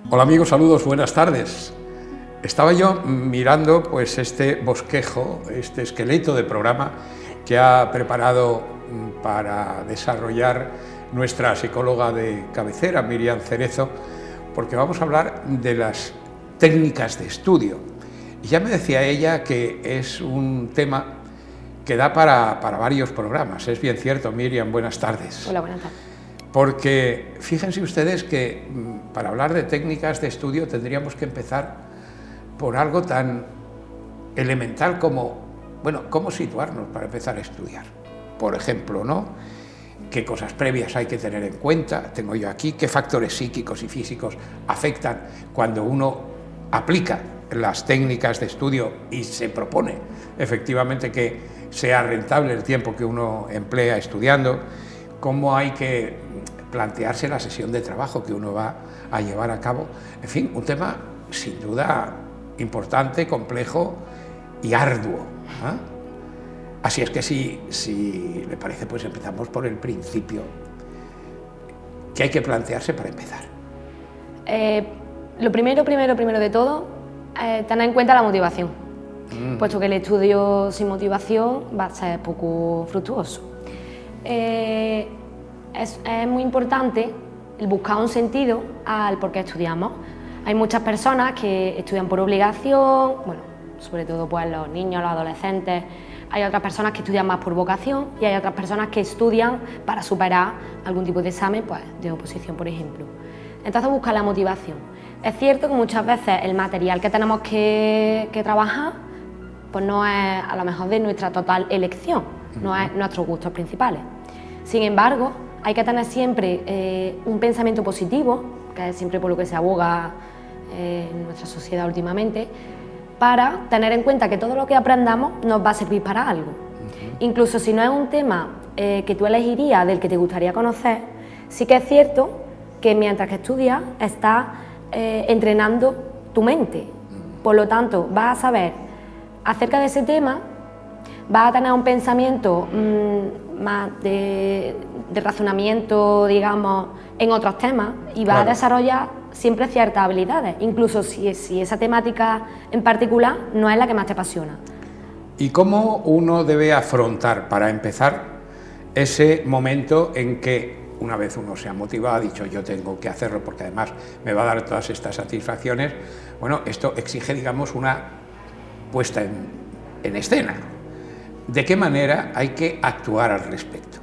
Hola amigos, saludos, buenas tardes. Estaba yo mirando pues este bosquejo, este esqueleto de programa que ha preparado para desarrollar nuestra psicóloga de cabecera, Miriam Cerezo, porque vamos a hablar de las técnicas de estudio. Y ya me decía ella que es un tema que da para varios programas. Es bien cierto, Miriam, buenas tardes. Hola, buenas tardes. Porque fíjense ustedes que para hablar de técnicas de estudio tendríamos que empezar por algo tan elemental como, bueno, cómo situarnos para empezar a estudiar. Por ejemplo, ¿no? ¿Qué cosas previas hay que tener en cuenta? Tengo yo aquí, ¿qué factores psíquicos y físicos afectan cuando uno aplica las técnicas de estudio y se propone efectivamente que sea rentable el tiempo que uno emplea estudiando? ¿Cómo hay que plantearse la sesión de trabajo que uno va a llevar a cabo? En fin, un tema sin duda importante, complejo y arduo, ¿eh? Así es que si le parece, pues empezamos por el principio. ¿Qué hay que plantearse para empezar? Lo primero de todo, tener en cuenta la motivación, puesto que el estudio sin motivación va a ser poco fructuoso. Es muy importante el buscar un sentido al por qué estudiamos. Hay muchas personas que estudian por obligación, bueno, sobre todo pues los niños, los adolescentes. Hay otras personas que estudian más por vocación y hay otras personas que estudian para superar algún tipo de examen, pues de oposición, por ejemplo. Entonces, buscar la motivación. Es cierto que muchas veces el material que tenemos que trabajar pues no es a lo mejor de nuestra total elección, no es nuestros gustos principales. Sin embargo, hay que tener siempre un pensamiento positivo, que es siempre por lo que se aboga en nuestra sociedad últimamente, para tener en cuenta que todo lo que aprendamos nos va a servir para algo. Incluso si no es un tema que tú elegirías, del que te gustaría conocer, sí que es cierto que mientras que estudias estás entrenando tu mente. Por lo tanto, vas a saber acerca de ese tema, vas a tener un pensamiento más de razonamiento, digamos, en otros temas, y vas a desarrollar siempre ciertas habilidades, incluso si esa temática en particular no es la que más te apasiona. ¿Y cómo uno debe afrontar, para empezar, ese momento en que, una vez uno se ha motivado, ha dicho yo tengo que hacerlo porque además me va a dar todas estas satisfacciones? Bueno, esto exige, digamos, una puesta en escena. ¿De qué manera hay que actuar al respecto?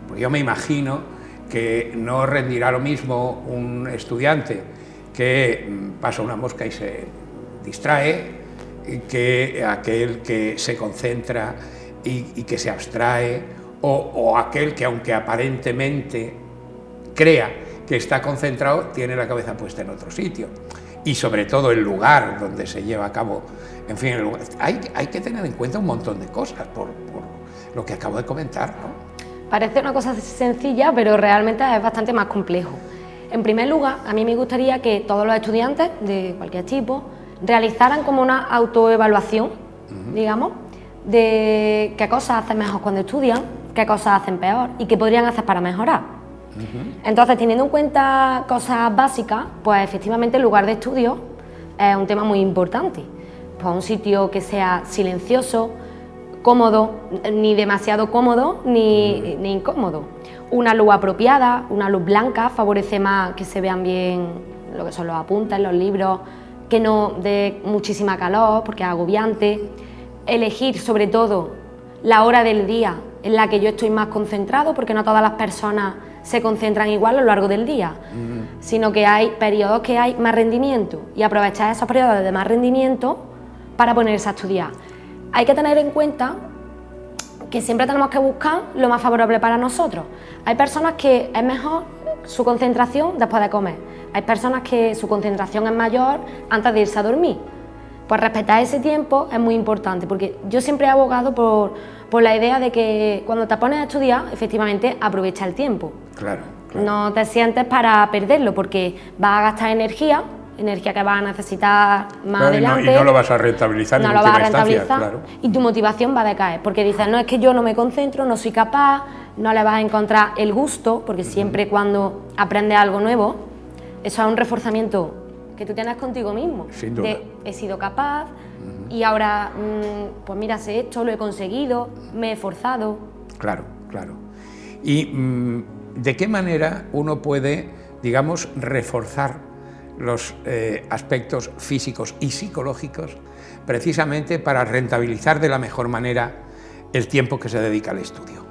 Pues yo me imagino que no rendirá lo mismo un estudiante que pasa una mosca y se distrae, que aquel que se concentra y que se abstrae, o aquel que, aunque aparentemente crea que está concentrado, tiene la cabeza puesta en otro sitio. Y sobre todo el lugar donde se lleva a cabo, en fin, hay que tener en cuenta un montón de cosas por lo que acabo de comentar, ¿no? Parece una cosa sencilla, pero realmente es bastante más complejo. En primer lugar, a mí me gustaría que todos los estudiantes de cualquier tipo realizaran como una autoevaluación, digamos, de qué cosas hacen mejor cuando estudian, qué cosas hacen peor y qué podrían hacer para mejorar. Entonces, teniendo en cuenta cosas básicas, pues efectivamente el lugar de estudio es un tema muy importante. Pues un sitio que sea silencioso, cómodo, ni demasiado cómodo ni incómodo. Una luz apropiada, una luz blanca, favorece más que se vean bien lo que son los apuntes, los libros, que no dé muchísima calor porque es agobiante. Elegir sobre todo la hora del día en la que yo estoy más concentrado, porque no todas las personas se concentran igual a lo largo del día, sino que hay periodos que hay más rendimiento, y aprovechar esos periodos de más rendimiento para ponerse a estudiar. Hay que tener en cuenta que siempre tenemos que buscar lo más favorable para nosotros. Hay personas que es mejor su concentración después de comer, hay personas que su concentración es mayor antes de irse a dormir. Pues respetar ese tiempo es muy importante, porque yo siempre he abogado por la idea de que cuando te pones a estudiar, efectivamente aprovecha el tiempo. Claro. No te sientes para perderlo, porque vas a gastar energía que vas a necesitar más adelante. Y no lo vas a rentabilizar en última instancia, claro. Y tu motivación va a decaer, porque dices, no, es que yo no me concentro, no soy capaz, no le vas a encontrar el gusto, porque siempre cuando aprendes algo nuevo, eso es un reforzamiento que tú tienes contigo mismo. Sin duda. He sido capaz y ahora, pues mira, sé esto, lo he conseguido, me he esforzado. Claro, claro. ¿Y de qué manera uno puede, digamos, reforzar los aspectos físicos y psicológicos precisamente para rentabilizar de la mejor manera el tiempo que se dedica al estudio?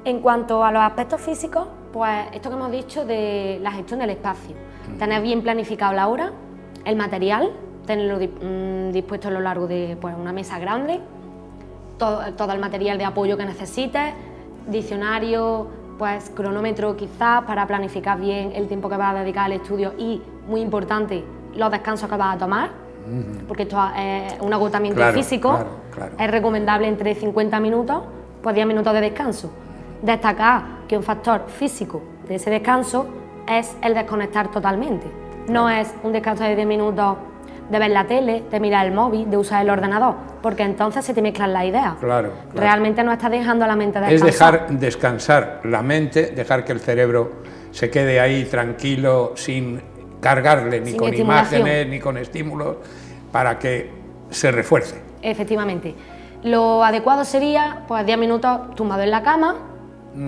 En cuanto a los aspectos físicos, pues esto que hemos dicho de la gestión del espacio, tener bien planificado la hora, el material, tenerlo dispuesto a lo largo de pues, una mesa grande, todo el material de apoyo que necesites, diccionario, pues cronómetro quizás para planificar bien el tiempo que vas a dedicar al estudio y, muy importante, los descansos que vas a tomar, porque esto es un agotamiento físico, es recomendable entre 50 minutos, pues 10 minutos de descanso. Destacar que un factor físico de ese descanso es el desconectar totalmente. No es un descanso de 10 minutos de ver la tele, de mirar el móvil, de usar el ordenador, porque entonces se te mezclan las ideas. Realmente no estás dejando a la mente descansar. Es dejar descansar la mente, dejar que el cerebro se quede ahí tranquilo, sin cargarle ni con imágenes ni con estímulos, para que se refuerce. Efectivamente. Lo adecuado sería pues 10 minutos tumbado en la cama,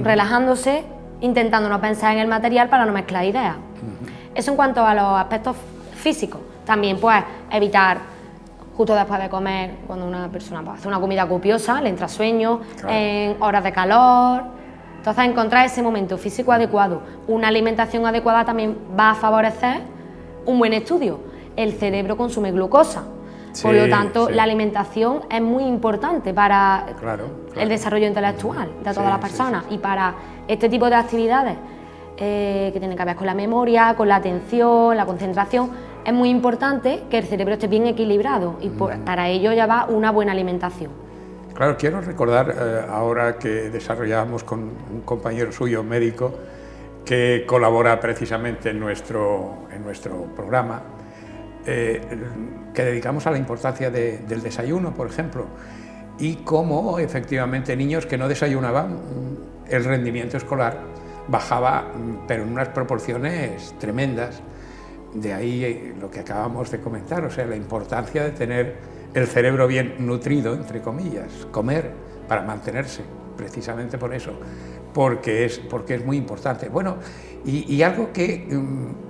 relajándose, intentando no pensar en el material para no mezclar ideas. Eso en cuanto a los aspectos físicos. También pues evitar, justo después de comer, cuando una persona pues, hace una comida copiosa, le entra sueño, en horas de calor. Entonces encontrar ese momento físico adecuado. Una alimentación adecuada también va a favorecer un buen estudio. El cerebro consume glucosa. Por lo tanto, la alimentación es muy importante para el desarrollo intelectual de todas las personas y para este tipo de actividades que tienen que ver con la memoria, con la atención, la concentración. Es muy importante que el cerebro esté bien equilibrado y para ello ya va una buena alimentación. Claro, quiero recordar ahora que desarrollábamos con un compañero suyo, médico, que colabora precisamente en nuestro programa, que dedicamos a la importancia del desayuno, por ejemplo, y cómo efectivamente niños que no desayunaban, el rendimiento escolar bajaba, pero en unas proporciones tremendas. De ahí lo que acabamos de comentar, o sea, la importancia de tener el cerebro bien nutrido, entre comillas, comer para mantenerse, precisamente por eso, porque es muy importante. Bueno, y algo que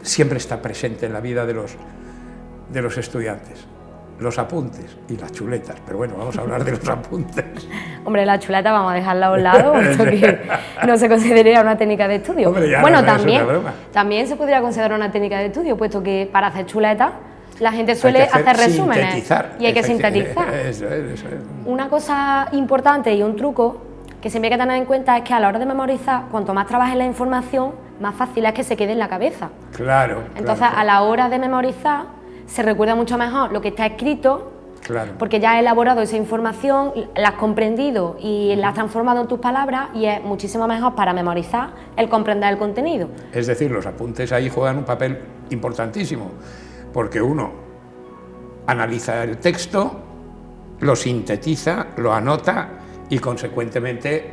siempre está presente en la vida de los estudiantes, los apuntes y las chuletas, pero bueno, vamos a hablar de los apuntes. Hombre, la chuleta vamos a dejarla a un lado, puesto que no se consideraría una técnica de estudio. Hombre, bueno, también se podría considerar una técnica de estudio, puesto que para hacer chuletas la gente suele hacer resúmenes y hay que sintetizar. Eso es. Una cosa importante y un truco que siempre hay que tener en cuenta es que a la hora de memorizar, cuanto más trabajes la información, más fácil es que se quede en la cabeza. Entonces, a la hora de memorizar, se recuerda mucho mejor lo que está escrito, porque ya has elaborado esa información, la has comprendido y la has transformado en tus palabras y es muchísimo mejor para memorizar el comprender el contenido. Es decir, los apuntes ahí juegan un papel importantísimo, porque uno analiza el texto, lo sintetiza, lo anota y consecuentemente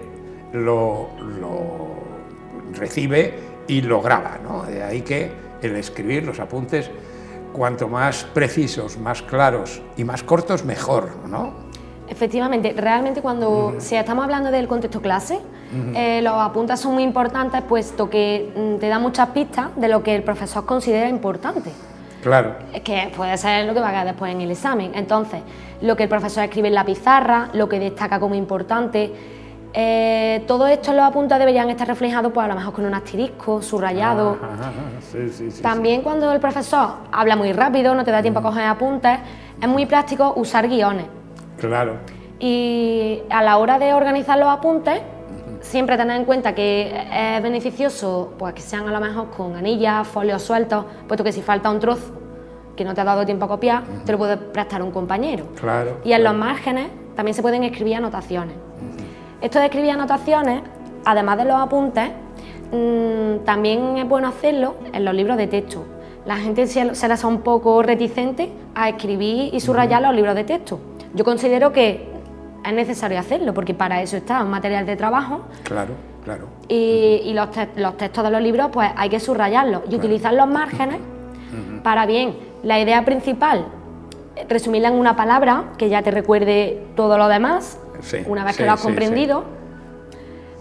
lo recibe y lo graba, ¿no? De ahí que el escribir los apuntes, cuanto más precisos, más claros y más cortos, mejor, ¿no? Efectivamente, realmente cuando si estamos hablando del contexto clase, los apuntes son muy importantes, puesto que te dan muchas pistas de lo que el profesor considera importante. Es que puede ser lo que va a quedar después en el examen. Entonces, lo que el profesor escribe en la pizarra, lo que destaca como importante, todo esto en los apuntes deberían estar reflejados, pues a lo mejor con un asterisco, subrayado. También cuando el profesor habla muy rápido, no te da tiempo a coger apuntes, es muy práctico usar guiones. Y a la hora de organizar los apuntes, siempre tener en cuenta que es beneficioso pues que sean a lo mejor con anillas, folios sueltos, puesto que si falta un trozo que no te ha dado tiempo a copiar, te lo puede prestar un compañero. Y en los márgenes también se pueden escribir anotaciones. Esto de escribir anotaciones, además de los apuntes, también es bueno hacerlo en los libros de texto. La gente se les hace un poco reticente a escribir y subrayar los libros de texto. Yo considero que es necesario hacerlo, porque para eso está un material de trabajo. Y los textos de los libros, pues hay que subrayarlos y utilizar los márgenes para bien La idea principal, resumirla en una palabra que ya te recuerde todo lo demás, Sí, una vez sí, que lo has sí, comprendido,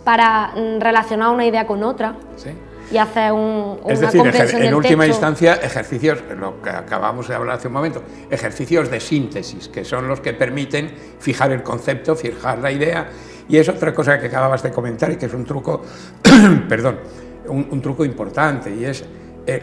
para relacionar una idea con otra Sí. y hacer Es una decir, comprensión en del última texto. instancia, ejercicios, lo que acabamos de hablar hace un momento, ejercicios de síntesis, que son los que permiten fijar el concepto, fijar la idea, y es otra cosa que acababas de comentar y que es un truco, perdón, un truco importante, y es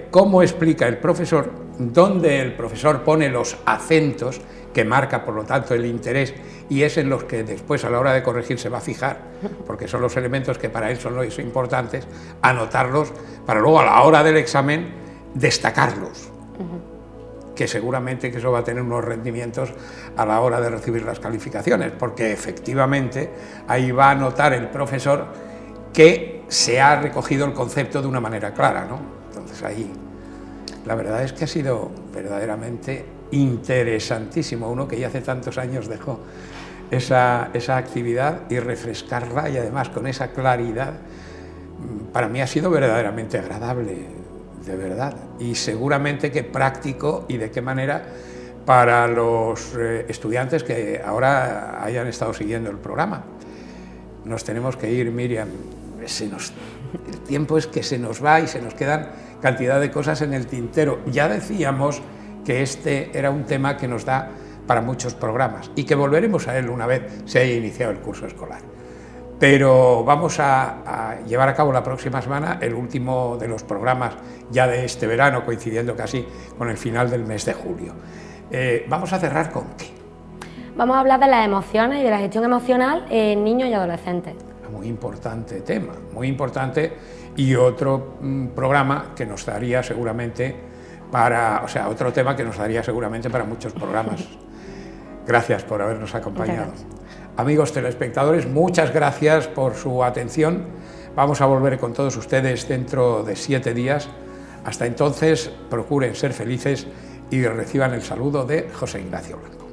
cómo explica el profesor, dónde el profesor pone los acentos que marca, por lo tanto, el interés, y es en los que después a la hora de corregir se va a fijar, porque son los elementos que para él son los importantes, anotarlos para luego a la hora del examen destacarlos, que seguramente que eso va a tener unos rendimientos a la hora de recibir las calificaciones, porque efectivamente ahí va a notar el profesor que se ha recogido el concepto de una manera clara, ¿no? Entonces ahí la verdad es que ha sido verdaderamente interesantísimo, uno que ya hace tantos años dejó esa actividad, y refrescarla, y además con esa claridad, para mí ha sido verdaderamente agradable, de verdad, y seguramente que práctico, y de qué manera para los estudiantes que ahora hayan estado siguiendo el programa. Nos tenemos que ir, Miriam, el tiempo es que se nos va y se nos quedan cantidad de cosas en el tintero. Ya decíamos que este era un tema que nos da para muchos programas y que volveremos a él una vez se haya iniciado el curso escolar. Pero vamos a llevar a cabo la próxima semana el último de los programas ya de este verano, coincidiendo casi con el final del mes de julio. Vamos a cerrar ¿con qué? Vamos a hablar de las emociones y de la gestión emocional en niños y adolescentes. Muy importante tema, muy importante, y otro programa que nos daría seguramente otro tema que nos daría seguramente para muchos programas. Gracias por habernos acompañado. Amigos telespectadores, muchas gracias por su atención. Vamos a volver con todos ustedes dentro de 7 días. Hasta entonces, procuren ser felices y reciban el saludo de José Ignacio Blanco.